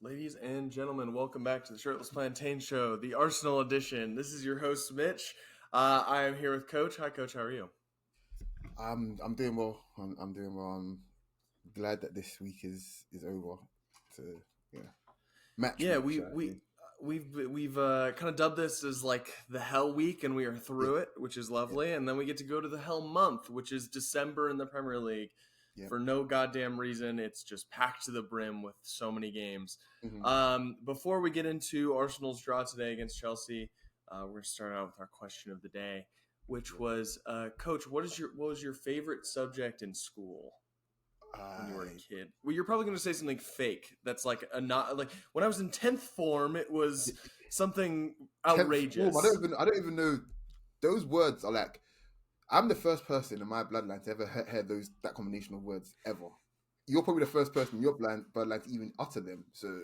Ladies and gentlemen, welcome back to the Shirtless Plantain Show, the Arsenal edition. This is your host, Mitch. I am here with Coach. Hi, Coach. How are you? I'm doing well. I'm doing well. I'm glad that this week is over. Match Yeah, week. we've kind of dubbed this as like the Hell Week, and we are through it, which is lovely. And then we get to go to the Hell Month, which is December in the Premier League. Yep. For no goddamn reason. It's just packed to the brim with so many games. Mm-hmm. Before we get into Arsenal's draw today against Chelsea, we're going to start out with our question of the day, which was, Coach, what was your favorite subject in school when you were a kid? Well, you're probably going to say something fake. That's like not like when I was in 10th form, it was something outrageous. Form, I don't even know. Those words are like. I'm the first person in my bloodline to ever hear that combination of words ever. You're probably the first person in your bloodline to even utter them. So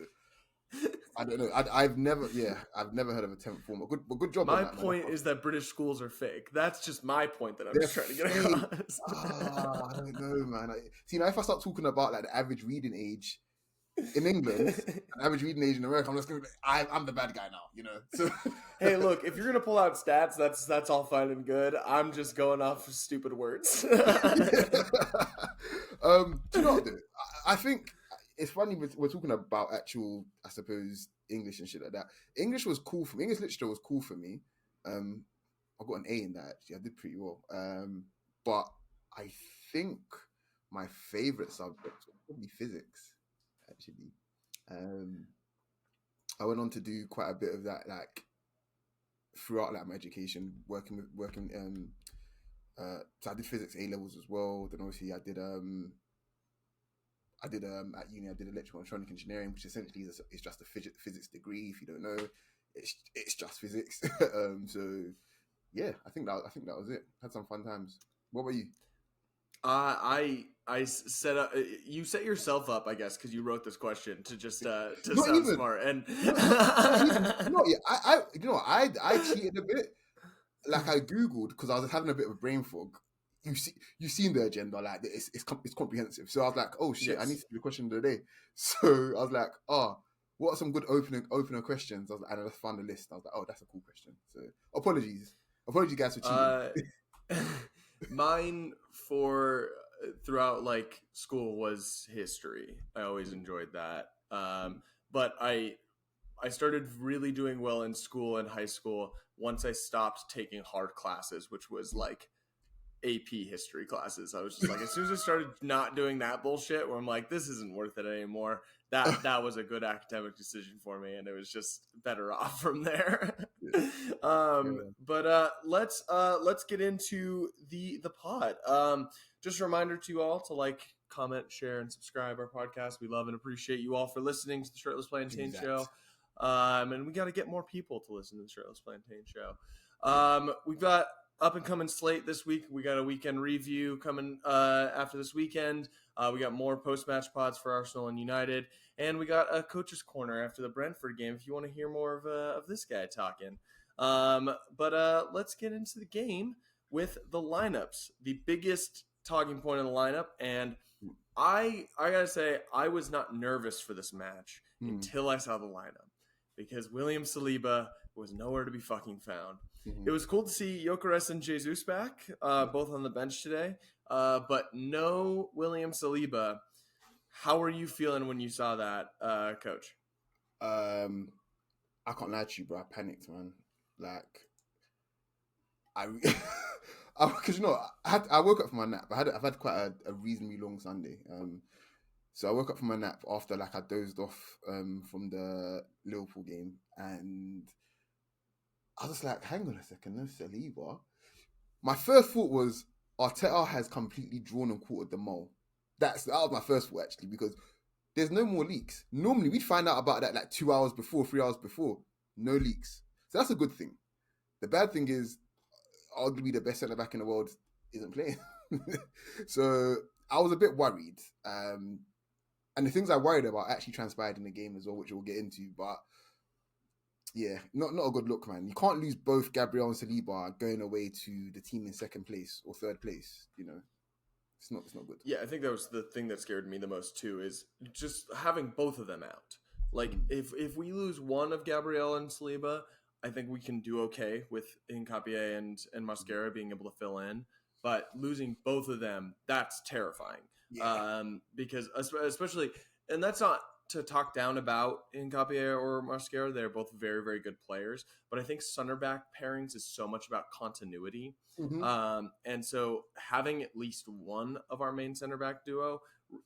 I don't know. I've never heard of a 10th form. Good job. My point is that British schools are fake. That's just my point that I'm just trying to get across. I don't know, man. If I start talking about like the average reading age in England, and average reading age in America, I'm just going to I'm the bad guy now, you know. So hey, look, if you're going to pull out stats, that's all fine and good. I'm just going off of stupid words. Do you know what, dude? I think it's funny we're talking about actual, I suppose, English and shit like that. English was cool for me. English literature was cool for me. I got an A in that, actually. I did pretty well. But I think my favorite subject was probably physics. Actually, I went on to do quite a bit of that, like throughout like my education, working. So I did physics A levels as well. Then obviously I did at uni I did electrical and electronic engineering, which essentially is just a physics degree. If you don't know, it's just physics. So yeah, I think that was it. Had some fun times. What about you? I set up. You set yourself up, I guess, because you wrote this question to just to Not sound even. smart. And I cheated a bit. Like I googled because I was having a bit of a brain fog. You've seen the agenda, like it's comprehensive. So I was like, oh shit, yes. I need to do the question of the day. So I was like, what are some good opener questions? And I just found a list. I was like, oh, that's a cool question. So apologies guys for cheating. Mine for throughout like school was history. I always enjoyed that. But I started really doing well in school and high school once I stopped taking hard classes, which was like AP history classes. I was just like, as soon as I started not doing that bullshit where I'm like, this isn't worth it anymore, that was a good academic decision for me, and it was just better off from there. But let's get into the pod. Just a reminder to you all to like, comment, share, and subscribe our podcast. We love and appreciate you all for listening to the Shirtless Plantain Show. And we got to get more people to listen to the Shirtless Plantain Show. We've got up and coming slate this week. We got a weekend review coming after this weekend. We got more post-match pods for Arsenal and United. And we got a coach's corner after the Brentford game if you want to hear more of this guy talking. But let's get into the game with the lineups. The biggest talking point in the lineup. And I got to say, I was not nervous for this match until I saw the lineup. Because William Saliba was nowhere to be fucking found. Mm-hmm. It was cool to see Gyökeres and Jesus back, both on the bench today. But no William Saliba. How are you feeling when you saw that, Coach? I can't lie to you, bro. I panicked, man. Like, because I woke up from my nap. I've had quite a reasonably long Sunday. So I woke up from my nap after like I dozed off from the Liverpool game, and I was just like, hang on a second, no Saliba. My first thought was Arteta has completely drawn and quartered the mole. That was my first thought, actually, because there's no more leaks. Normally we'd find out about that like 2 hours before, 3 hours before. No leaks. So that's a good thing. The bad thing is arguably the best centre back in the world isn't playing. So I was a bit worried. And the things I worried about actually transpired in the game as well, which we'll get into. But yeah, not a good look, man. You can't lose both Gabriel and Saliba going away to the team in second place or third place. You know, it's not good. Yeah, I think that was the thing that scared me the most too, is just having both of them out. Like if we lose one of Gabriel and Saliba, I think we can do okay with Hincapié and Mascara being able to fill in. But losing both of them, that's terrifying. Yeah. Because especially, and that's not to talk down about Hincapié or Mascara. They're both very, very good players. But I think center back pairings is so much about continuity. Mm-hmm. And so having at least one of our main center back duo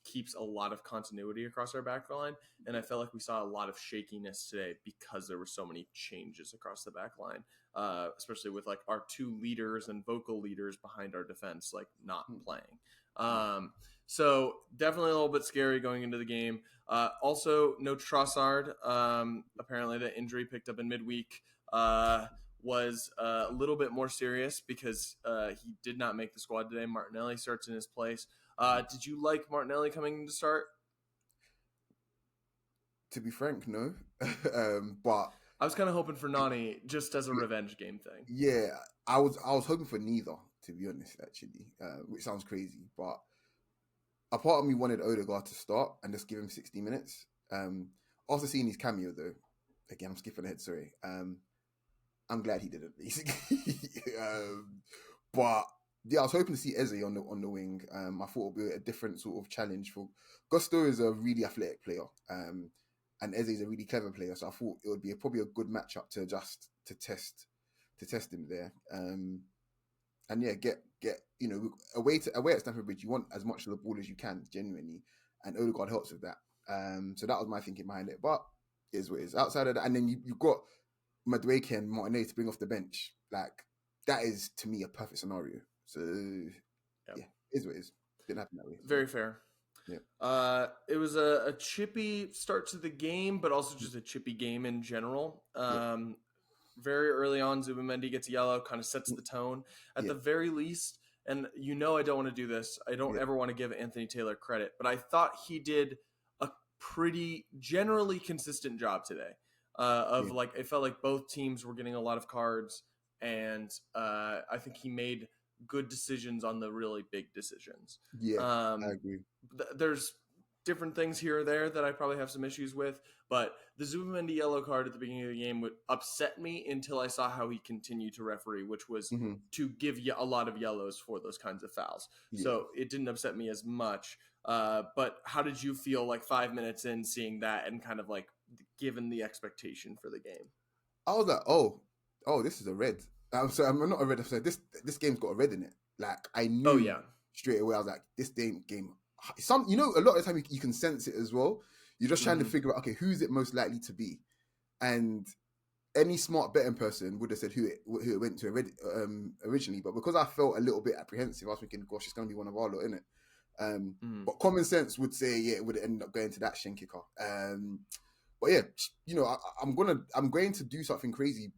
keeps a lot of continuity across our back line. And I felt like we saw a lot of shakiness today because there were so many changes across the back line, especially with like our two leaders and vocal leaders behind our defense, like not playing. So definitely a little bit scary going into the game. Also, no Trossard. Apparently the injury picked up in midweek was a little bit more serious because he did not make the squad today. Martinelli starts in his place. Did you like Martinelli coming in to start? To be frank, no. But I was kind of hoping for Nani just as a revenge game thing. Yeah, I was hoping for neither, to be honest, actually, which sounds crazy. But a part of me wanted Odegaard to start and just give him 60 minutes. After seeing his cameo, though, again, I'm skipping ahead, sorry. I'm glad he didn't, basically. But yeah, I was hoping to see Eze on the wing. I thought it would be a different sort of challenge for Gusto is a really athletic player, and Eze is a really clever player. So I thought it would be probably a good matchup to test him there. And yeah, get away at Stamford Bridge. You want as much of the ball as you can, genuinely, and Odegaard helps with that. So that was my thinking behind it. But it is what it is. Outside of that, and then you've got Madueke and Martinez to bring off the bench. Like that is to me a perfect scenario. So yeah, it is what it is. Didn't happen that way. So. Very fair. Yeah. It was a chippy start to the game, but also just a chippy game in general. Very early on, Zubimendi gets yellow, kind of sets the tone. At the very least, and I don't want to do this. I don't ever want to give Anthony Taylor credit, but I thought he did a pretty generally consistent job today. Like, it felt like both teams were getting a lot of cards, and I think he made good decisions on the really big decisions. Yeah, I agree. There's different things here or there that I probably have some issues with, but the Zubimendi yellow card at the beginning of the game would upset me until I saw how he continued to referee, which was to give you a lot of yellows for those kinds of fouls. Yeah. So it didn't upset me as much. But how did you feel like 5 minutes in seeing that and kind of like given the expectation for the game? I was like, oh, this is a red. I'm not a red. This game's got a red in it. Like I knew straight away. I was like, this game. A lot of the time you can sense it as well. You're just trying to figure out, okay, who's it most likely to be, and any smart betting person would have said who it went to originally. But because I felt a little bit apprehensive, I was thinking, gosh, it's going to be one of our lot, isn't it? But common sense would say, it would end up going to that shin kicker. But yeah, I'm going to do something crazy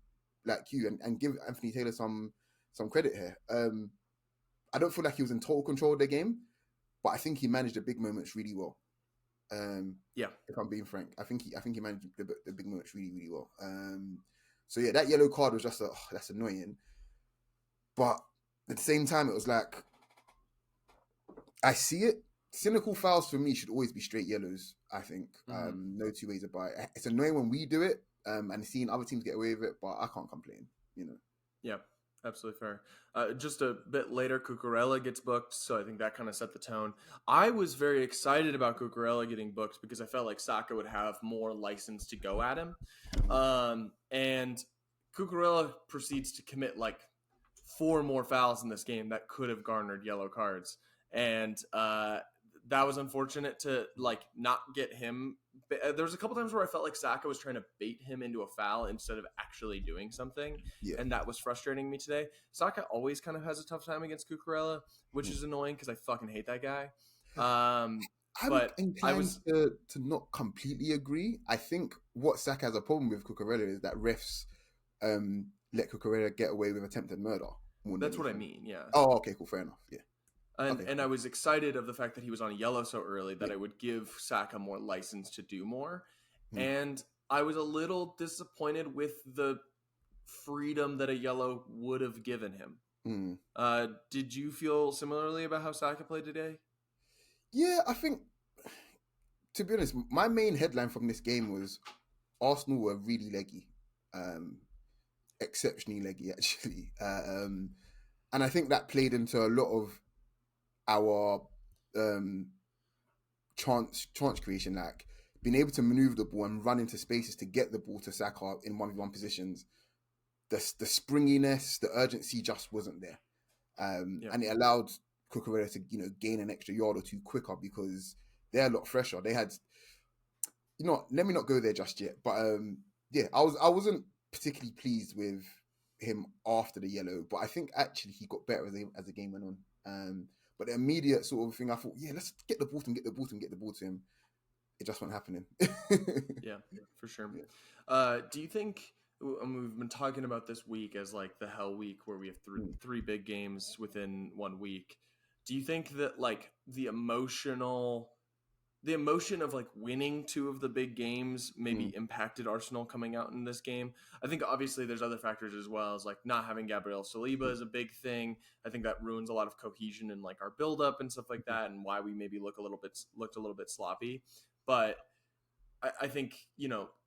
like you and give Anthony Taylor some credit here. I don't feel like he was in total control of the game, but I think he managed the big moments really well. If I'm being frank, I think he managed the big moments really, really well. So yeah, that yellow card was just that's annoying. But at the same time, it was like, I see it. Cynical fouls for me should always be straight yellows, I think. No two ways about it. It's annoying when we do it, and seeing other teams get away with it, but I can't complain, Yeah, absolutely fair. Just a bit later, Cucurella gets booked, so I think that kind of set the tone. I was very excited about Cucurella getting booked because I felt like Saka would have more license to go at him. And Cucurella proceeds to commit like 4 more fouls in this game that could have garnered yellow cards. And that was unfortunate to like not get him. There was a couple times where I felt like Saka was trying to bait him into a foul instead of actually doing something. And that was frustrating me today. Saka always kind of has a tough time against Cucurella, which is annoying because I fucking hate that guy. I'm inclined to not completely agree. I think what Saka has a problem with Cucurella is that refs let Cucurella get away with attempted murder. That's what I mean, yeah. Oh, okay, cool, fair enough, yeah. And I was excited of the fact that he was on a yellow so early that I would give Saka more license to do more. And I was a little disappointed with the freedom that a yellow would have given him. Did you feel similarly about how Saka played today? Yeah, I think, to be honest, my main headline from this game was Arsenal were really leggy, exceptionally leggy actually, and I think that played into a lot of our chance creation, like being able to maneuver the ball and run into spaces to get the ball to Saka in 1v1 positions. The springiness, the urgency just wasn't there, and it allowed Cucurella to gain an extra yard or two quicker because they're a lot fresher. They had, let me not go there just yet, but I wasn't particularly pleased with him after the yellow, but I think actually he got better as the game went on. But the immediate sort of thing, I thought, let's get the ball to him. It just wasn't happening. Yeah, for sure. Yeah. Do you think, we've been talking about this week as like the hell week where we have three big games within 1 week. Do you think that like the emotion of like winning 2 of the big games maybe impacted Arsenal coming out in this game? I think obviously there's other factors as well, as like not having Gabriel Saliba is a big thing. I think that ruins a lot of cohesion and like our build-up and stuff like that, and why we maybe looked a little bit sloppy. But I think,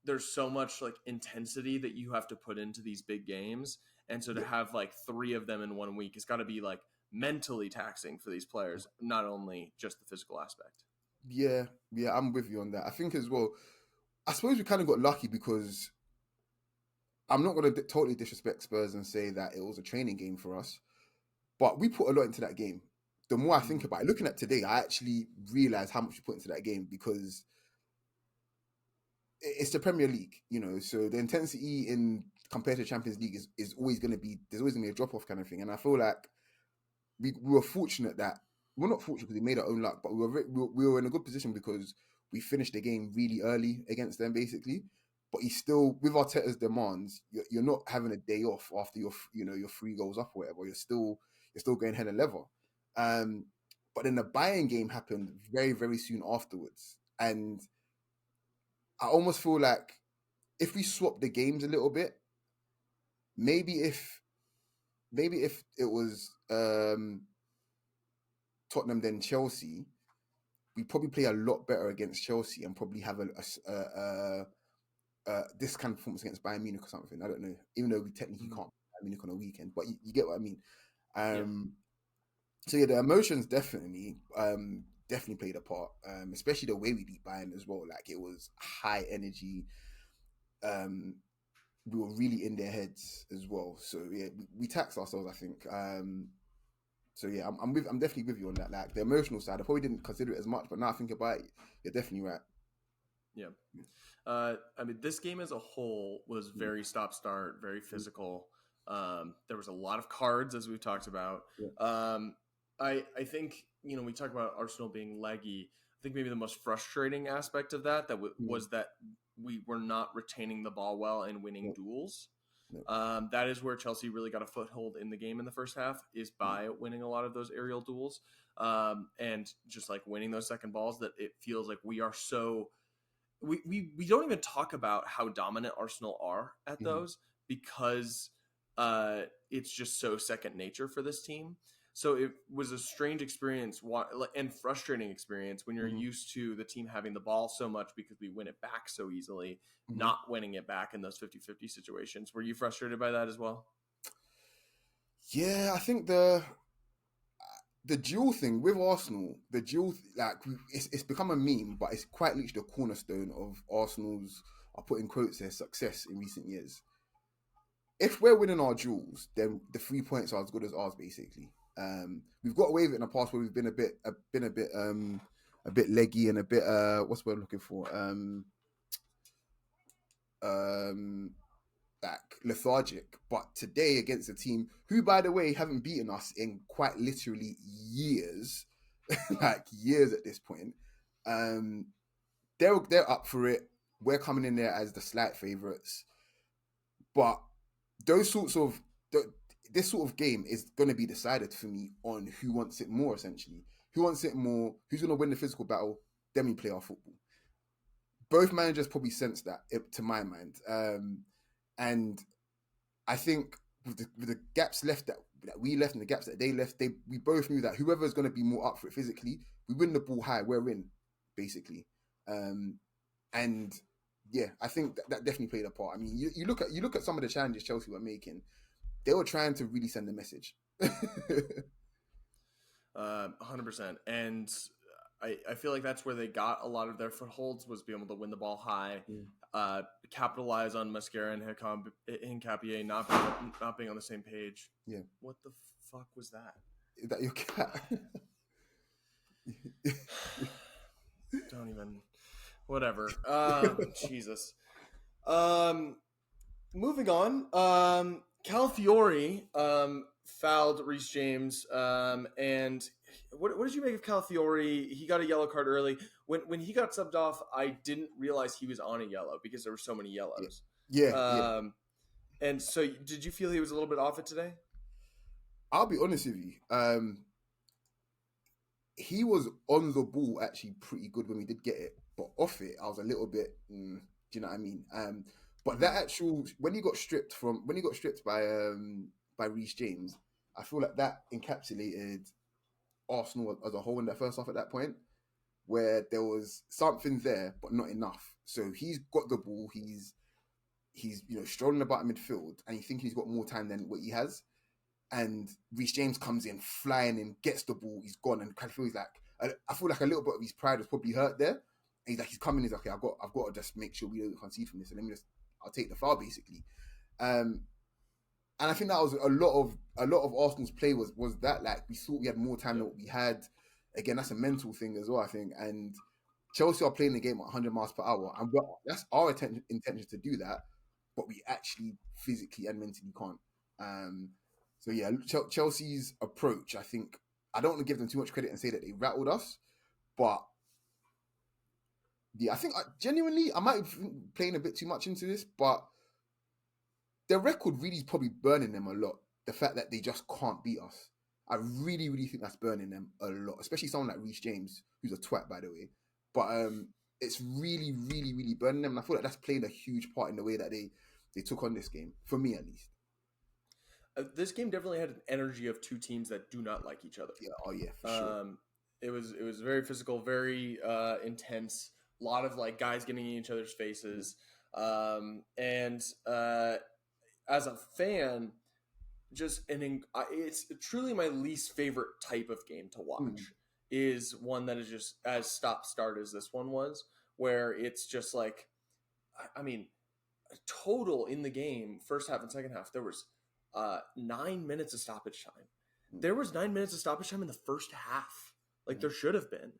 there's so much like intensity that you have to put into these big games. And so to have like 3 of them in 1 week, it's got to be like mentally taxing for these players, not only just the physical aspect. Yeah, I'm with you on that. I think as well, I suppose we kind of got lucky because I'm not going to totally disrespect Spurs and say that it was a training game for us, but we put a lot into that game. The more I think about it, looking at today, I actually realize how much we put into that game because it's the Premier League, so the intensity in compared to Champions League is always going to be, there's always going to be a drop-off kind of thing. And I feel like we were fortunate that, we're not fortunate because we made our own luck, but we were in a good position because we finished the game really early against them, basically. But he's still, with Arteta's demands, you're not having a day off after your 3 goals up or whatever. You're still going head and level. But then the Bayern game happened very, very soon afterwards, and I almost feel like if we swap the games a little bit, maybe if it was Tottenham than Chelsea, we probably play a lot better against Chelsea and probably have this kind of performance against Bayern Munich or something. I don't know, even though we technically can't Bayern Munich on a weekend, but you get what I mean. So the emotions definitely played a part, especially the way we beat Bayern as well. Like, it was high energy. We were really in their heads as well. So we taxed ourselves, I think. So I'm definitely with you on that. Like, the emotional side, I probably didn't consider it as much, but now I think about it, you're definitely right. Yeah. I mean, this game as a whole was very stop-start, very physical. There was a lot of cards, as we've talked about. I think, we talk about Arsenal being leggy. I think maybe the most frustrating aspect of that was that we were not retaining the ball well and winning duels. That is where Chelsea really got a foothold in the game in the first half, is by winning a lot of those aerial duels, and just like winning those second balls, that it feels like we are so... We don't even talk about how dominant Arsenal are at those, because it's just so second nature for this team. So it was a strange experience and frustrating experience when you're used to the team having the ball so much because we win it back so easily, not winning it back in those 50-50 situations. Were you frustrated by that as well? Yeah, I think the duel thing with Arsenal, it's become a meme, but it's quite literally the cornerstone of Arsenal's, I'll put in quotes there, success in recent years. If we're winning our duels, then the 3 points are as good as ours, basically. We've got away with it in the past where we've been a bit leggy and a bit what's what I'm looking for? Like lethargic. But today, against a team who, by the way, haven't beaten us in quite literally years, like years at this point, they're up for it. We're coming in there as the slight favourites, but this sort of game is going to be decided for me on who wants it more, essentially. Who wants it more? Who's going to win the physical battle? Then we play our football. Both managers probably sense that, to my mind. And I think with the gaps left that we left and the gaps that they left, we both knew that whoever is going to be more up for it physically, we win the ball high, we're in, basically. And yeah, I think that definitely played a part. I mean, you look at some of the challenges Chelsea were making. They were trying to really send a message. 100%. And I feel like that's where they got a lot of their footholds, was being able to win the ball high, capitalize on Mascara and Hincapié not being on the same page. Yeah. What the fuck was that? Is that your cat? Don't even. Whatever. Jesus. Moving on. Calafiori fouled Reece James. And what did you make of Calafiori? He got a yellow card early. When he got subbed off, I didn't realize he was on a yellow because there were so many yellows. Yeah. And so, did you feel he was a little bit off it today? I'll be honest with you. He was on the ball actually pretty good when we did get it, but off it, I was a little bit. Do you know what I mean? But that actual when he got stripped by Reece James, I feel like that encapsulated Arsenal as a whole in that first half at that point, where there was something there but not enough. So he's got the ball, he's strolling about midfield, and you think he's got more time than what he has. And Reece James comes in, flying in, gets the ball, he's gone, and kind of feels like I feel like a little bit of his pride was probably hurt there. And he's coming, he's like, okay, I've got to just make sure we don't concede from this, and I'll take the foul basically. And I think that was a lot of Arsenal's play was that, like, we thought we had more time than what we had. Again, that's a mental thing as well, I think. And Chelsea are playing the game at 100 miles per hour, and that's our intention to do that, but we actually physically and mentally can't. So yeah, Chelsea's approach, I think, I don't want to give them too much credit and say that they rattled us, but yeah, I think genuinely I might be playing a bit too much into this, but their record really is probably burning them a lot. The fact that they just can't beat us, I really, really think that's burning them a lot, especially someone like Reece James, who's a twat, by the way. But it's really, really, really burning them, and I feel like that's played a huge part in the way that they took on this game, for me at least. This game definitely had an energy of two teams that do not like each other. Yeah, oh yeah, for sure. It was very physical, very intense. A lot of like guys getting in each other's faces, and as a fan, it's truly my least favorite type of game to watch. Is one that is just as stop-start as this one was, where it's just like, I mean, total in the game, first half and second half, there was 9 minutes of stoppage time. There was 9 minutes of stoppage time in the first half. Like there should have been.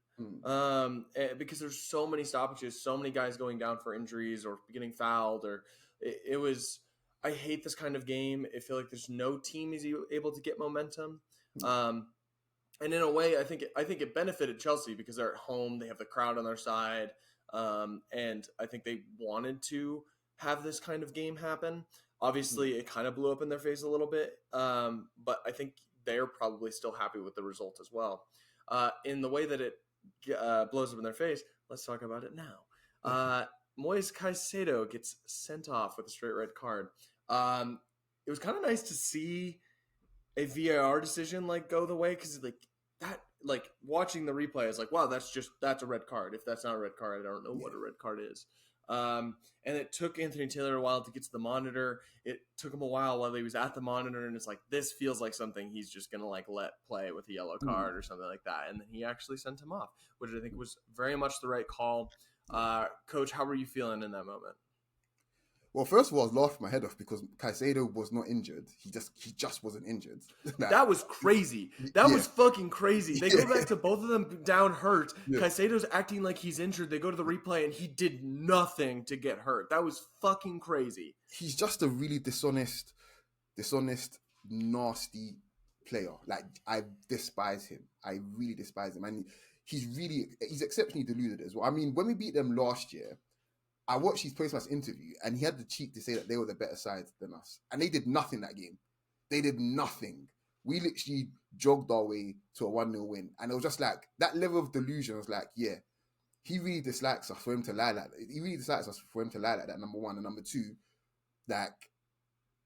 Because there's so many stoppages, so many guys going down for injuries or getting fouled, or it was. I hate this kind of game. I feel like there's no team is able to get momentum. And in a way, I think it benefited Chelsea because they're at home. They have the crowd on their side. And I think they wanted to have this kind of game happen. Obviously, it kind of blew up in their face a little bit. But I think they're probably still happy with the result as well. In the way that it blows up in their face, let's talk about it now. Moise Caicedo gets sent off with a straight red card. It was kind of nice to see a VAR decision like go the way, because watching the replay is like, wow, that's a red card. If that's not a red card, I don't know what a red card is. And it took Anthony Taylor a while to get to the monitor. It took him a while he was at the monitor, and it's like, this feels like something he's just gonna like let play with a yellow card or something like that. And then he actually sent him off, which I think was very much the right call. Coach, how were you feeling in that moment? Well, first of all, I was laughing my head off because Caicedo was not injured. He just wasn't injured. That was crazy. That was fucking crazy. They go back to both of them down hurt. Yeah. Caicedo's acting like he's injured. They go to the replay and he did nothing to get hurt. That was fucking crazy. He's just a really dishonest, nasty player. Like, I despise him. I really despise him. And he's exceptionally deluded as well. I mean, when we beat them last year, I watched his post-match interview, and he had the cheek to say that they were the better side than us. And they did nothing that game. They did nothing. We literally jogged our way to a 1-0 win. And it was just like, that level of delusion was like, yeah, he really dislikes us for him to lie like that. He really dislikes us for him to lie like that, number one. And number two, like,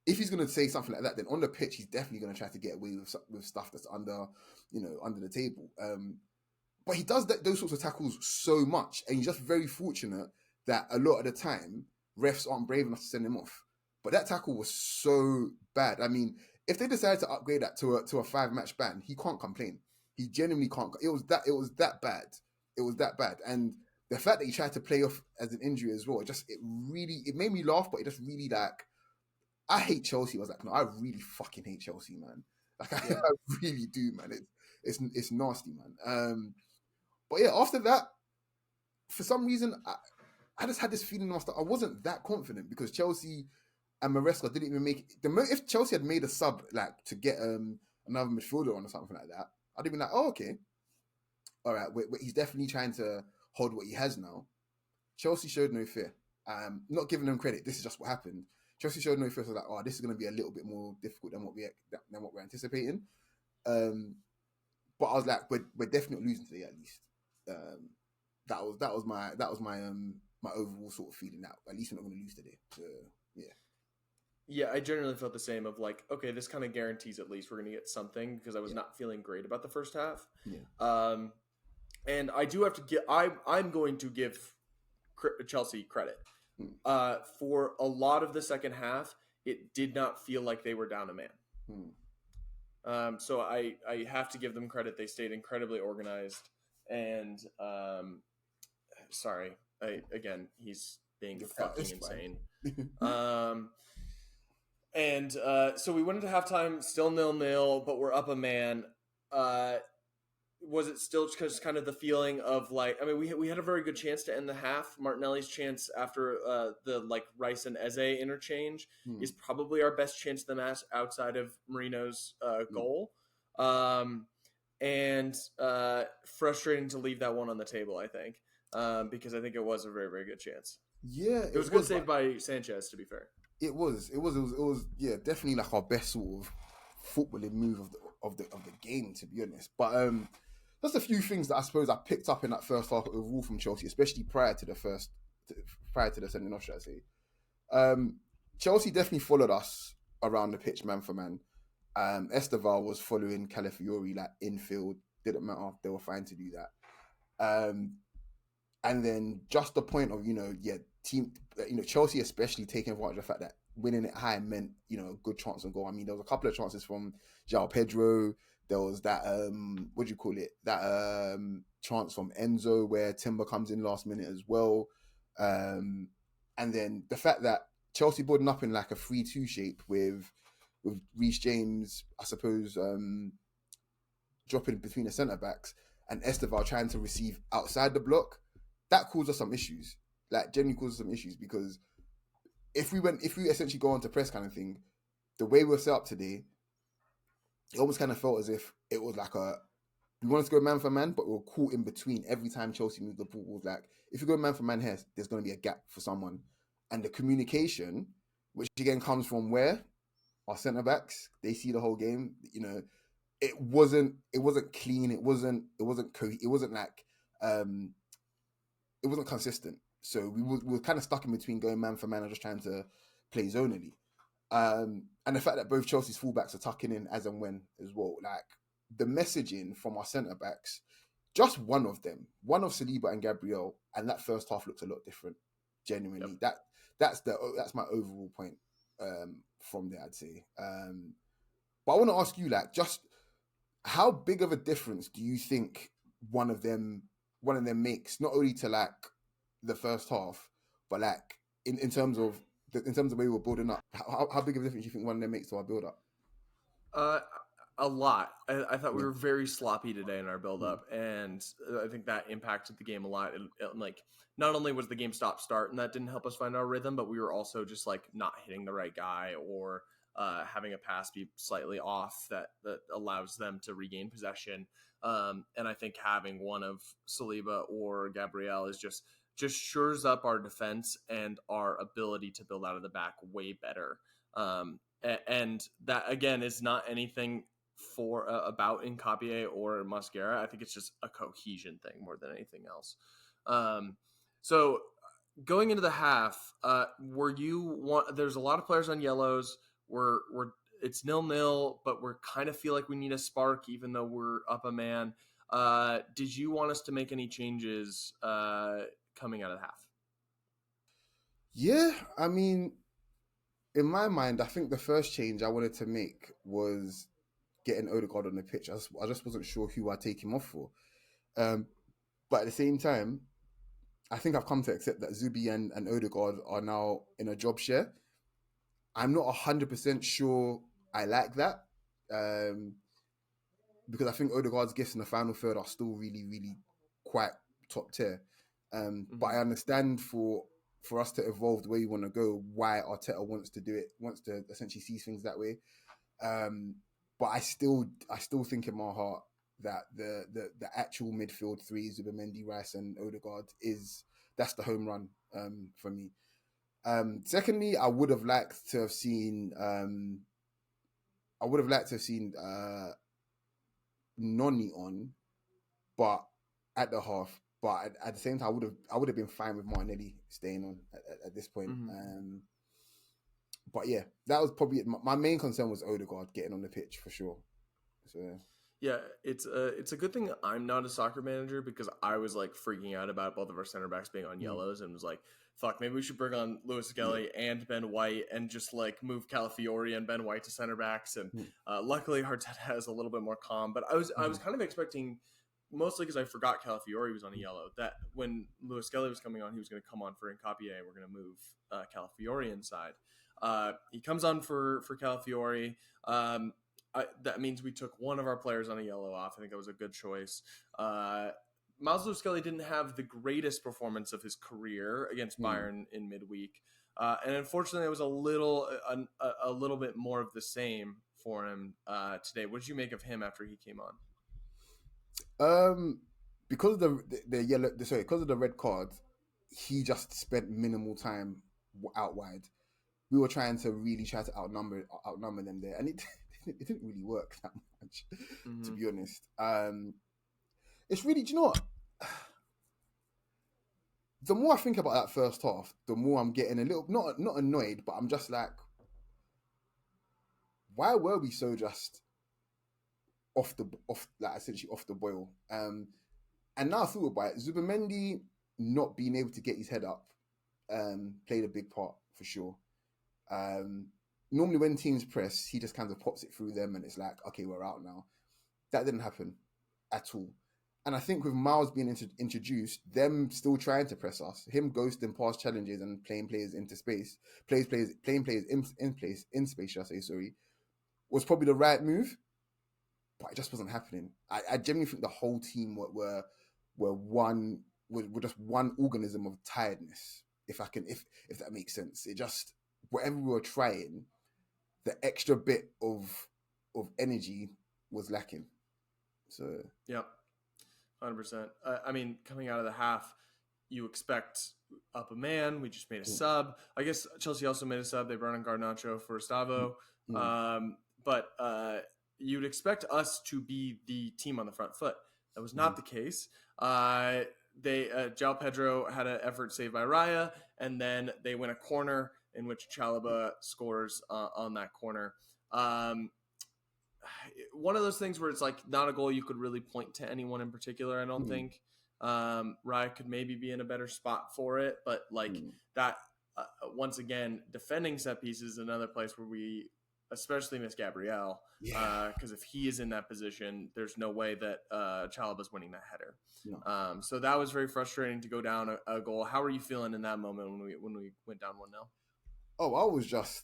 if he's going to say something like that, then on the pitch, he's definitely going to try to get away with stuff that's under the table. But he does those sorts of tackles so much, and he's just very fortunate that a lot of the time refs aren't brave enough to send him off. But that tackle was so bad. I mean, if they decided to upgrade that to a 5-match ban, he can't complain. He genuinely can't. It was that bad. It was that bad. And the fact that he tried to play off as an injury as well, it made me laugh, but it just really like, I hate Chelsea. I was like, no, I really fucking hate Chelsea, man. Like, I really do, man. It's nasty, man. But yeah, after that, for some reason, I just had this feeling after I wasn't that confident because Chelsea and Maresca didn't even make it. If Chelsea had made a sub like to get another midfielder on or something like that, I'd have been like, oh, okay, all right, he's definitely trying to hold what he has now. Chelsea showed no fear. Not giving them credit. This is just what happened. Chelsea showed no fear. So like, oh, this is going to be a little bit more difficult than what we're anticipating. But I was like, we're definitely losing today at least. That was my my overall sort of feeling. That at least we're not going to lose today. So yeah. Yeah, I generally felt the same of like, okay, this kind of guarantees at least we're going to get something because I was not feeling great about the first half. Yeah. And I do have to give, I'm going to give Chelsea credit. For a lot of the second half, it did not feel like they were down a man. So I have to give them credit. They stayed incredibly organized. And sorry, again, he's being fucking insane. And so we went into halftime, still 0-0, but we're up a man. Was it still just kind of the feeling of like, I mean, we had a very good chance to end the half. Martinelli's chance after the like Rice and Eze interchange is probably our best chance to the match outside of Marino's goal. And frustrating to leave that one on the table, I think, because I think it was a very, very good chance. Yeah, it was a good save by Sanchez, to be fair. It was yeah, definitely like our best sort of footballing move of the game, to be honest. But just a few things that I suppose I picked up in that first half overall from Chelsea, especially prior to the sending off, should I say. Chelsea definitely followed us around the pitch, man for man. Esteval was following Calafiori like infield, didn't matter, they were fine to do that. And then just the point of, Chelsea especially taking advantage of the fact that winning it high meant, a good chance on goal. I mean, there was a couple of chances from João Pedro. There was that, that chance from Enzo where Timber comes in last minute as well. And then the fact that Chelsea building up in like a 3-2 shape with Reece James, I suppose, dropping between the centre-backs and Esteval trying to receive outside the block, that caused us some issues. Like, genuinely caused us some issues because if we essentially go on to press kind of thing, the way we're set up today, it almost kind of felt as if it was like we wanted to go man for man, but we were caught in between every time Chelsea moved the ball. It was like, if you go man for man here, there's going to be a gap for someone. And the communication, which again comes from where? Our centre-backs, they see the whole game. It wasn't clean. It wasn't consistent. So we were kind of stuck in between going man for man and just trying to play zonally. And the fact that both Chelsea's fullbacks are tucking in as and when as well. Like, the messaging from our centre-backs, just one of Saliba and Gabriel, and that first half looks a lot different. Genuinely. Yep. That's my overall point from there, I'd say. But I want to ask you, like, just how big of a difference do you think one of them makes, not only to like the first half, but like in terms of the way we were building up? How big of a difference do you think one of them makes to our build up? A lot. I thought we were very sloppy today in our build up, and I think that impacted the game a lot. Like, not only was the game stop-start, and that didn't help us find our rhythm, but we were also just like not hitting the right guy or having a pass be slightly off that allows them to regain possession. And I think having one of Saliba or Gabriel is just shores up our defense and our ability to build out of the back way better. And that, again, is not anything about Nkapie or Mosquera. I think it's just a cohesion thing more than anything else. So going into the half, there's a lot of players on yellows. It's 0-0, but we're kind of feel like we need a spark, even though we're up a man. Did you want us to make any changes coming out of the half? Yeah, I mean, in my mind, I think the first change I wanted to make was getting Odegaard on the pitch. I just wasn't sure who I'd take him off for. But at the same time, I think I've come to accept that Zubi and Odegaard are now in a job share. I'm not 100% sure I like that. Because I think Odegaard's gifts in the final third are still really, really quite top tier. But I understand for us to evolve the way we want to go, why Arteta wants to do it, wants to essentially see things that way. But I still think in my heart that the actual midfield three, Zubimendi, Rice, and Odegaard, that's the home run for me. Secondly, I would have liked to have seen Noni on, but at the half. But at the same time, I would have been fine with Martinelli staying on at this point. But yeah, that was probably my main concern was Odegaard getting on the pitch for sure. So yeah, it's a good thing I'm not a soccer manager, because I was like freaking out about both of our center backs being on yellows and was like, fuck, maybe we should bring on Lewis Skelly and Ben White and just like move Calafiori and Ben White to center backs. And luckily Arteta has a little bit more calm, but I was kind of expecting, mostly because I forgot Calafiori was on a yellow, that when Lewis Skelly was coming on, he was going to come on for Nkapie and we're going to move Calafiori inside. He comes on for Calafiori. That means we took one of our players on a yellow off. I think that was a good choice. Miles Lewis-Skelly didn't have the greatest performance of his career against Bayern in midweek. And unfortunately, it was a little bit more of the same for him today. What did you make of him after he came on? Because of because of the red card, he just spent minimal time out wide. We were trying to outnumber them there, and it didn't really work that much, to be honest. It's really, do you know what? The more I think about that first half, the more I'm getting a little not annoyed, but I'm just like, why were we so just essentially off the boil? And now I thought about it, Zubimendi not being able to get his head up played a big part for sure. Normally when teams press, he just kind of pops it through them and it's like, okay, we're out now. That didn't happen at all. And I think with Miles being introduced, them still trying to press us, him ghosting past challenges and playing players into space, playing players in space, should I say, sorry, was probably the right move, but it just wasn't happening. I genuinely think the whole team were just one organism of tiredness, if that makes sense. It just, whatever we were trying, the extra bit of energy was lacking. So yeah, 100%. I mean, coming out of the half, you expect up a man. We just made a sub. I guess Chelsea also made a sub. They brought in Garnacho for Gustavo. But you'd expect us to be the team on the front foot. That was not the case. João Pedro had an effort saved by Raya, and then they win a corner in which Saliba scores on that corner. One of those things where it's like not a goal you could really point to anyone in particular, I don't think. Raya could maybe be in a better spot for it, but that, once again, defending set pieces is another place where we especially miss Gabriel, because if he is in that position, there's no way that Chalaba's winning that header. No. So that was very frustrating to go down a goal. How were you feeling in that moment when we went down 1-0? Oh, I was just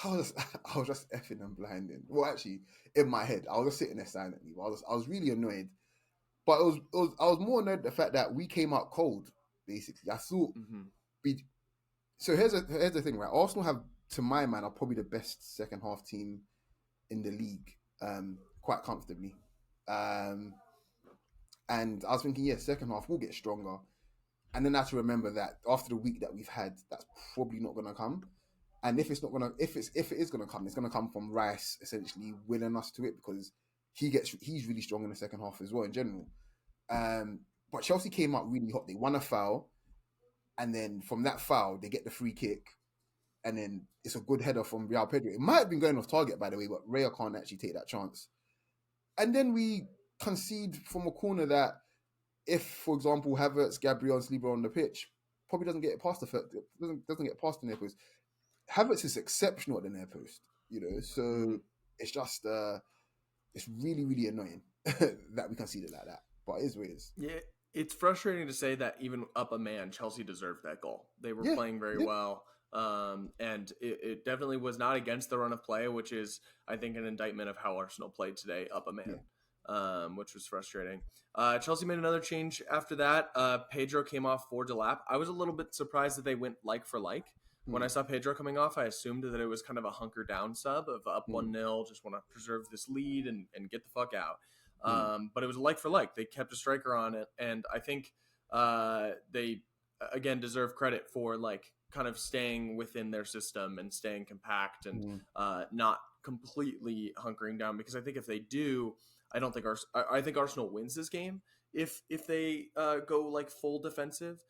effing and blinding. Well, actually, in my head, I was just sitting there silently. I was really annoyed, but I was more annoyed at the fact that we came out cold. Basically, I thought So here's the thing, right? Arsenal have, to my mind, are probably the best second half team in the league, quite comfortably. And I was thinking, second half we'll get stronger. And then I have to remember that after the week that we've had, that's probably not going to come. And if it is going to come, it's going to come from Rice essentially willing us to it, because he's really strong in the second half as well in general. But Chelsea came out really hot. They won a foul, and then from that foul they get the free kick, and then it's a good header from João Pedro. It might have been going off target, by the way, but Raya can't actually take that chance. And then we concede from a corner that if, for example, Havertz, Gabriel, and Saliba on the pitch, probably doesn't get past doesn't get past the near post. Havertz is exceptional at the near post, so it's just it's really, really annoying that we conceded like that. But it is what it is. Yeah, it's frustrating to say that even up a man, Chelsea deserved that goal. They were playing very well. And it definitely was not against the run of play, which is, I think, an indictment of how Arsenal played today, up a man, which was frustrating. Chelsea made another change after that. Pedro came off for Delap. I was a little bit surprised that they went like for like. When I saw Pedro coming off, I assumed that it was kind of a hunker down sub of up 1-0, just want to preserve this lead and get the fuck out. But it was like for like. They kept a striker on it, and I think they, again, deserve credit for like kind of staying within their system and staying compact and not completely hunkering down, because I think if they do, I think Arsenal wins this game if they go like full defensive,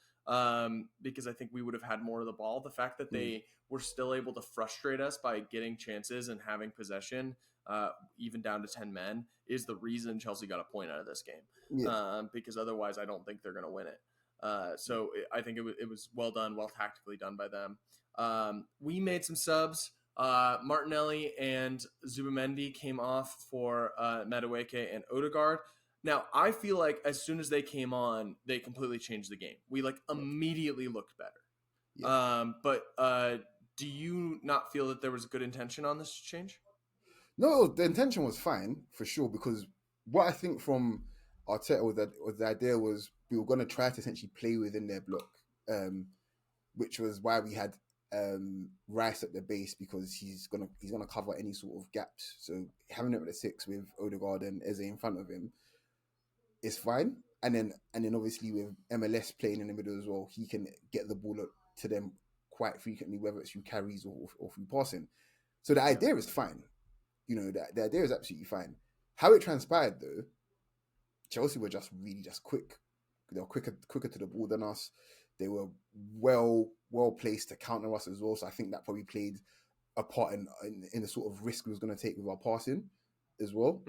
because I think we would have had more of the ball. The fact that they were still able to frustrate us by getting chances and having possession, even down to 10 men, is the reason Chelsea got a point out of this game, because otherwise I don't think they're going to win it. So I think it was well done, well tactically done by them. We made some subs. Martinelli and Zubimendi came off for Madueke and Odegaard. Now, I feel like as soon as they came on, they completely changed the game. We immediately looked better. But do you not feel that there was good intention on this change? No, the intention was fine for sure, because what I think from Arteta was the idea was we were going to try to essentially play within their block, which was why we had Rice at the base, because he's gonna cover any sort of gaps. So having it with a 6 with Odegaard and Eze in front of him is fine. And then obviously with MLS playing in the middle as well, he can get the ball to them quite frequently, whether it's through carries or through passing. So the idea is fine. The idea is absolutely fine. How it transpired though, Chelsea were just really just quick. They were quicker to the ball than us. They were well placed to counter us as well. So I think that probably played a part in the sort of risk we was going to take with our passing as well.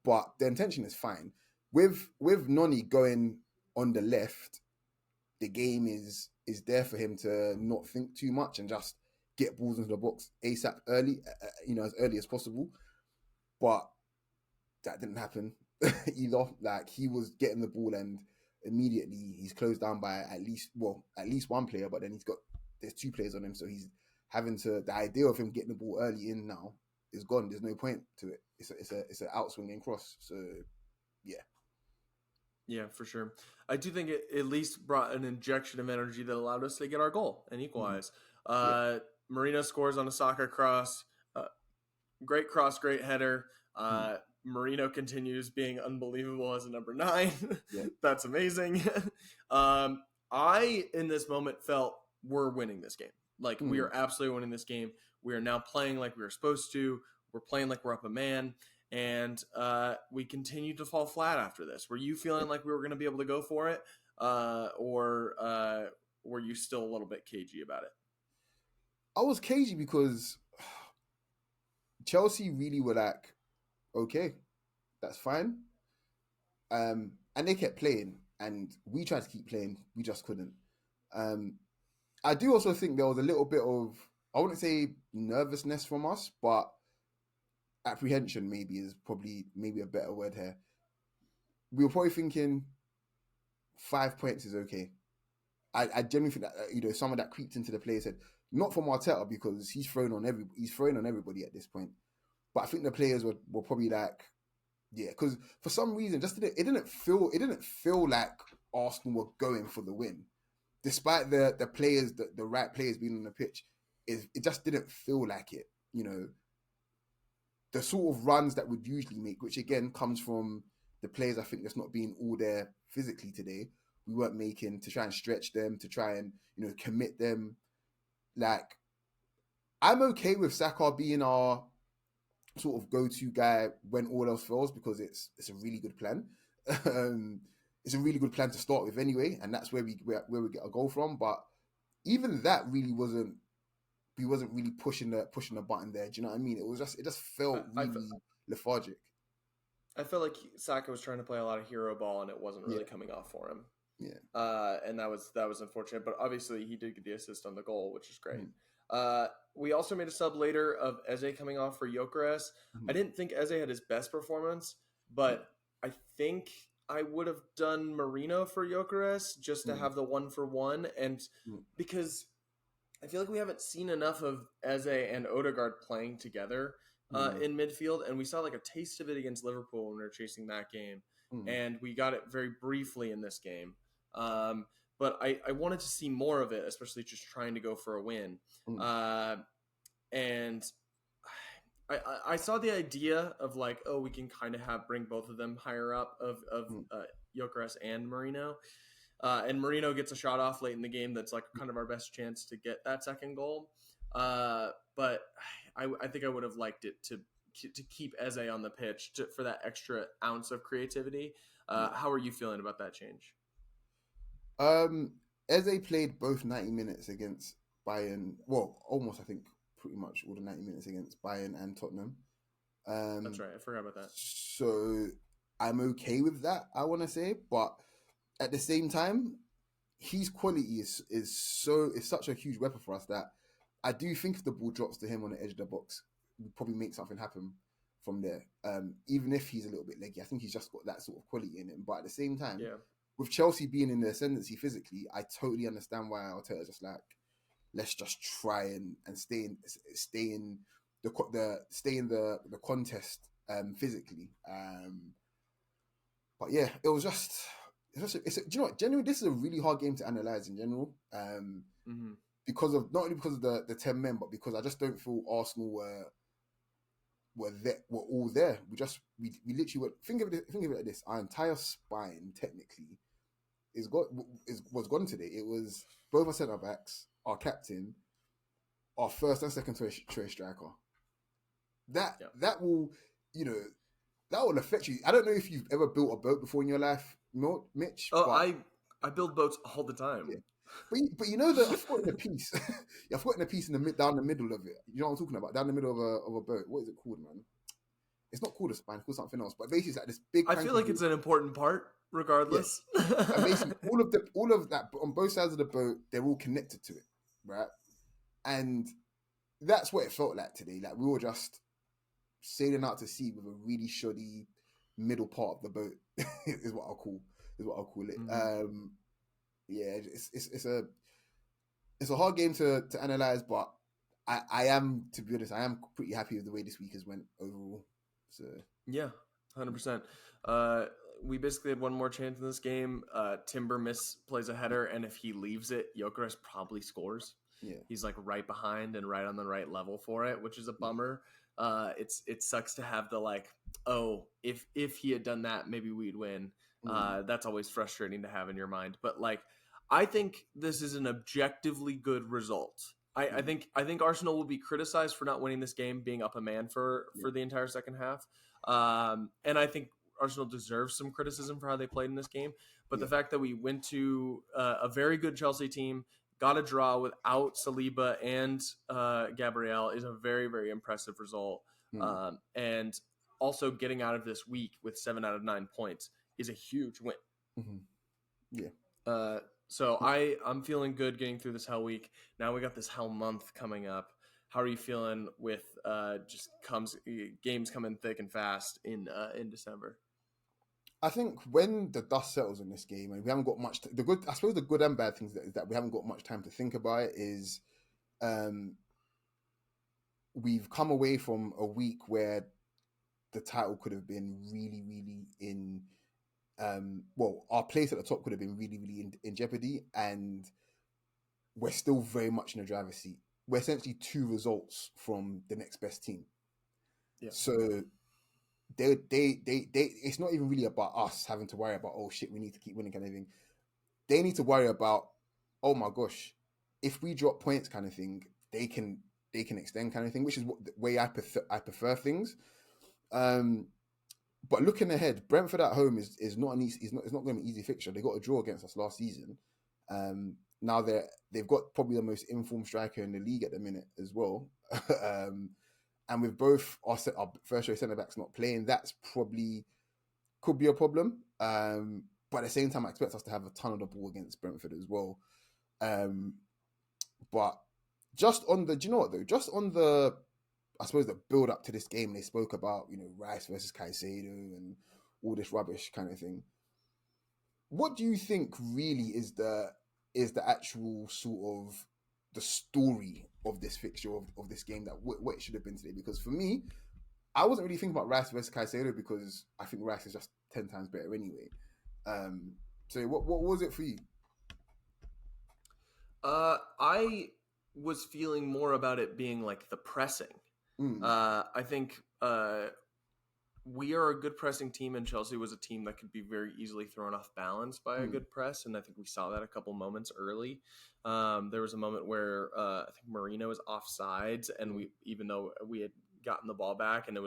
But the intention is fine. With Noni going on the left, the game is there for him to not think too much and just get balls into the box ASAP early, as early as possible. But that didn't happen either. Like, he was getting the ball and immediately he's closed down by at least one player, but then there's 2 players on him, so he's having to, the idea of him getting the ball early in now is gone. There's no point to it. It's an outswinging cross. So yeah, for sure. I do think it at least brought an injection of energy that allowed us to get our goal and equalize. Marino scores on a soccer cross. Great cross, great header. Marino continues being unbelievable as a number 9. That's amazing. I, in this moment, felt we're winning this game. We are absolutely winning this game. We are now playing like we were supposed to. We're playing like we're up a man. And we continue to fall flat after this. Were you feeling like we were going to be able to go for it? Or were you still a little bit cagey about it? I was cagey because Chelsea really were like, okay, that's fine. And they kept playing, and we tried to keep playing. We just couldn't. I do also think there was a little bit of, I wouldn't say nervousness from us, but apprehension maybe a better word here. We were probably thinking 5 points is okay. I genuinely think that some of that creeped into the players' head. Not from Arteta, because he's throwing on everybody at this point. But I think the players were probably like, yeah, because for some reason it didn't feel like Arsenal were going for the win, despite the players, the right players being on the pitch. It just didn't feel like it. The sort of runs that we'd usually make, which again comes from the players, I think that's not being all there physically today. We weren't making, to try and stretch them, to try and commit them. Like, I'm okay with Saka being our sort of go-to guy when all else fails, because it's a really good plan. It's a really good plan to start with anyway, and that's where we get a goal from. But even that really wasn't. We wasn't really pushing the button there. Do you know what I mean? It just felt really lethargic. I felt like Saka was trying to play a lot of hero ball, and it wasn't really coming off for him. Yeah. And that was unfortunate. But obviously, he did get the assist on the goal, which is great. Mm. We also made a sub later of Eze coming off for Gyökeres. Mm. I didn't think Eze had his best performance, but I think I would have done Marino for Gyökeres just to have the 1-for-1, and because I feel like we haven't seen enough of Eze and Odegaard playing together in midfield, and we saw like a taste of it against Liverpool when we were chasing that game, and we got it very briefly in this game. But I wanted to see more of it, especially just trying to go for a win. And I saw the idea of like, oh, we can kind of bring both of them higher up of Gyökeres and Marino. And Marino gets a shot off late in the game that's like kind of our best chance to get that second goal. But I think I would have liked it to keep Eze on the pitch for that extra ounce of creativity. How are you feeling about that change? Eze played both 90 minutes against Bayern. Well, almost, I think, pretty much all the 90 minutes against Bayern and Tottenham. That's right. I forgot about that. So I'm okay with that, I want to say. But at the same time, his quality is such a huge weapon for us that I do think if the ball drops to him on the edge of the box, we probably make something happen from there. Even if he's a little bit leggy, I think he's just got that sort of quality in him. But at the same time, with Chelsea being in the ascendancy physically, I totally understand why Arteta's just like, let's just try and stay in the contest physically. But yeah, it was just. Do you know what? Genuinely, this is a really hard game to analyze in general. Because of not only because of the 10 men, but because I just don't feel Arsenal were all there. We literally were. Think of it like this: our entire spine technically was gone today. It was both our centre backs, our captain, our first and second choice striker. That will, that will affect you. I don't know if you've ever built a boat before in your life, Mitch. Oh, I build boats all the time. Yeah. But you know that I've forgotten a piece. I've forgotten a piece down the middle of it. You know what I'm talking about? Down the middle of a boat. What is it called, man? It's not called a spine. It's called something else. But basically, it's like this big. I feel like it's an important part, regardless. Yeah. And basically, all of that on both sides of the boat, they're all connected to it, right? And that's what it felt like today. Like we were just sailing out to sea with a really shoddy middle part of the boat. is what I'll call it. Yeah, it's a hard game to analyze, but I am, to be honest, I am pretty happy with the way this week has went overall. So yeah, 100%. We basically had one more chance in this game. Timber plays a header, and if he leaves it, Gyökeres probably scores. Yeah, he's like right behind and right on the right level for it, which is a bummer. It sucks to have the like, oh, if he had done that, maybe we'd win. That's always frustrating to have in your mind. But like, I think this is an objectively good result. I think Arsenal will be criticized for not winning this game, being up a man for the entire second half. And I think Arsenal deserves some criticism for how they played in this game. But the fact that we went to a very good Chelsea team, got a draw without Saliba and Gabriel is a very, very impressive result. And also getting out of this week with 7 out of 9 points is a huge win. Yeah. So I'm feeling good getting through this hell week. Now we got this hell month coming up. How are you feeling with games coming thick and fast in December? I think when the dust settles in this game and we haven't got much, I suppose the good and bad things is that we haven't got much time to think about it is, we've come away from a week where the title could have been really, really in, our place at the top could have been really, really in jeopardy, and we're still very much in the driver's seat. We're essentially 2 results from the next best team. Yeah. So they it's not even really about us having to worry about, oh shit, we need to keep winning kind of thing. They need to worry about, oh my gosh, if we drop points kind of thing, they can extend kind of thing, which is the way I prefer things. But looking ahead, Brentford at home is not an easy. It's not going to be an easy fixture. They got a draw against us last season. Now they've got probably the most informed striker in the league at the minute as well. And with both our first choice centre backs not playing, that's probably could be a problem. But at the same time, I expect us to have a ton of the ball against Brentford as well. But just on the, do you know what though? Just on the, I suppose the build up to this game, they spoke about, Rice versus Caicedo and all this rubbish kind of thing. What do you think really is the actual sort of the story of this fixture of this game, that what it should have been today? Because for me, I wasn't really thinking about Rice versus Caicedo because I think Rice is just 10 times better anyway. So what was it for you? I was feeling more about it being like the pressing. I think we are a good pressing team, and Chelsea was a team that could be very easily thrown off balance by a good press, and I think we saw that a couple moments early. There was a moment where I think Marino was offsides, and even though we had gotten the ball back, and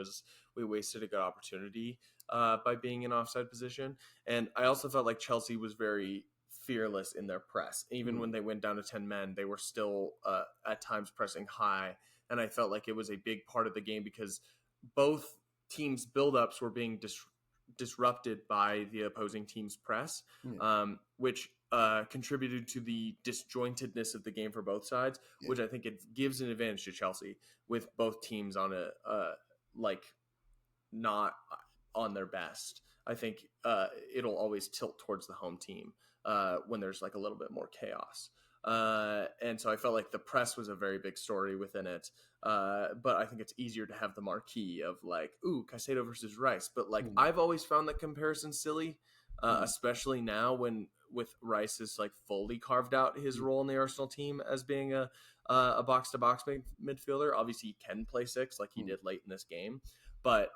we wasted a good opportunity by being in offside position. And I also felt like Chelsea was very fearless in their press. Even when they went down to 10 men, they were still at times pressing high. And I felt like it was a big part of the game because both teams' buildups were being disrupted by the opposing team's press, which contributed to the disjointedness of the game for both sides, which I think it gives an advantage to Chelsea with both teams on not on their best. I think it'll always tilt towards the home team when there's like a little bit more chaos. And so I felt like the press was a very big story within it. But I think it's easier to have the marquee of like, ooh, Caicedo versus Rice. But like, I've always found that comparison silly, especially now with Rice is like fully carved out his role in the Arsenal team as being a box-to-box midfielder. Obviously, he can play six like he did late in this game. But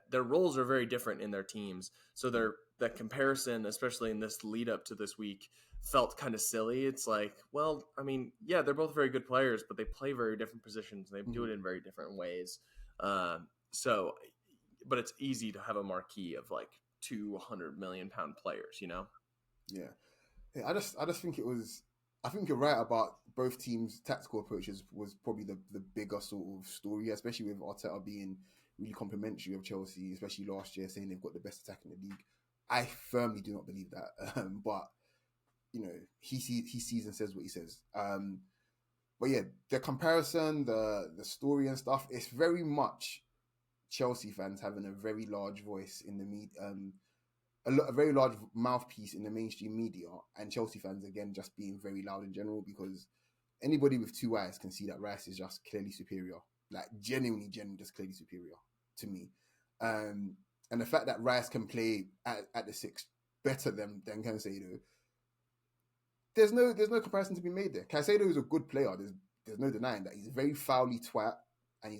their roles are very different in their teams. So that comparison, especially in this lead up to this week, felt kind of silly. It's like, well, I mean, yeah, they're both very good players, but they play very different positions. They do it in very different ways. But it's easy to have a marquee of like 200 million pound players, Yeah. I just think I think you're right about both teams' tactical approaches was probably the bigger sort of story, especially with Arteta being really complimentary of Chelsea, especially last year, saying they've got the best attack in the league. I firmly do not believe that. But, he sees and says what he says. But yeah, the comparison, the story and stuff, it's very much Chelsea fans having a very large voice in the media, a very large mouthpiece in the mainstream media, and Chelsea fans, again, just being very loud in general, because anybody with two eyes can see that Rice is just clearly superior. Like, genuinely just clearly superior to me. And the fact that Rice can play at the six better than Caicedo, there's no comparison to be made there. Caicedo is a good player. There's no denying that. He's a very foully twat, and he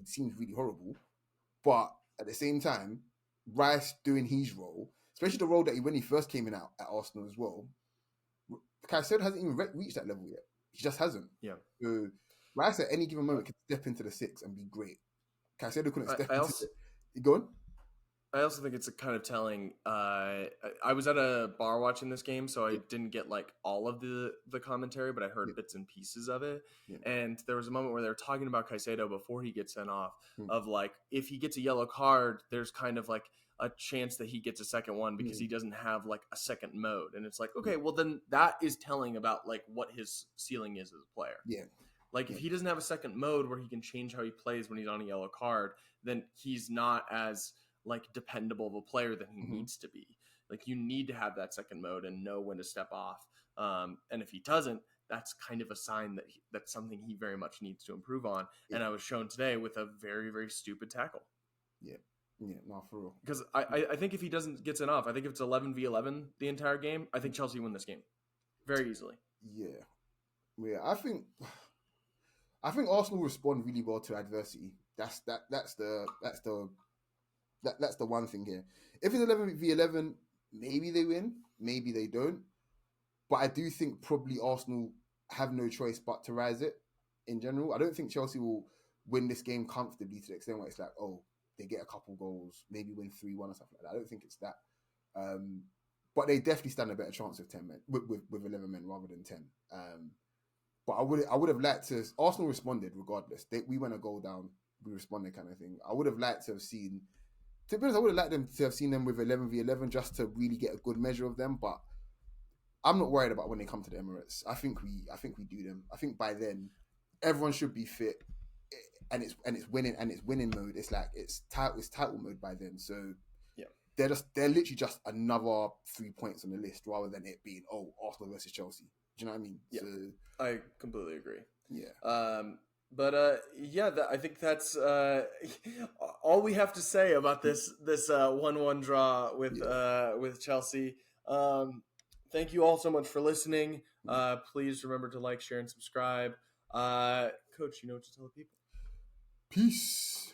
seems really horrible. But at the same time, Rice doing his role, especially the role that when he first came in at Arsenal as well, Caicedo hasn't even reached that level yet. He just hasn't. Yeah. So Rice at any given moment can step into the six and be great. Caicedo couldn't step into it. You go on? I also think it's a kind of telling. I was at a bar watching this game, so I didn't get like all of the commentary, but I heard bits and pieces of it. Yeah. And there was a moment where they were talking about Caicedo before he gets sent off, of like, if he gets a yellow card, there's kind of like a chance that he gets a second one because he doesn't have like a second mode. And it's like, okay, well then that is telling about like what his ceiling is as a player. Yeah. Like if he doesn't have a second mode where he can change how he plays when he's on a yellow card, then he's not as like dependable of a player than he needs to be. Like you need to have that second mode and know when to step off. And if he doesn't, that's kind of a sign that that's something he very much needs to improve on. Yeah. And I was shown today with a very, very stupid tackle. Yeah. Yeah, no, for real. Because I think if he doesn't get sent off, I think if it's 11v11 the entire game, I think Chelsea win this game very easily. Yeah. I think Arsenal respond really well to adversity. That's the one thing here. If it's 11v11, maybe they win, maybe they don't. But I do think probably Arsenal have no choice but to rise it in general. I don't think Chelsea will win this game comfortably to the extent where it's like, oh, they get a couple goals, maybe win 3-1 or something like that. I don't think it's that. But they definitely stand a better chance with 10 men, with 11 men rather than 10. But I would have liked to. Arsenal responded regardless. We went a goal down, we responded, kind of thing. I would have liked to to be honest, I would have liked them to have seen them with 11v11 just to really get a good measure of them. But I'm not worried about when they come to the Emirates. I think we do them. I think by then everyone should be fit, and it's winning mode. It's like it's title mode by then. So yeah, they're literally just another 3 points on the list rather than it being Arsenal versus Chelsea. Do you know what I mean? Yeah, so, I completely agree. Yeah. I think that's all we have to say about this 1-1 draw with Chelsea. Thank you all so much for listening. Please remember to like, share, and subscribe. Coach, you know what to tell the people. Peace.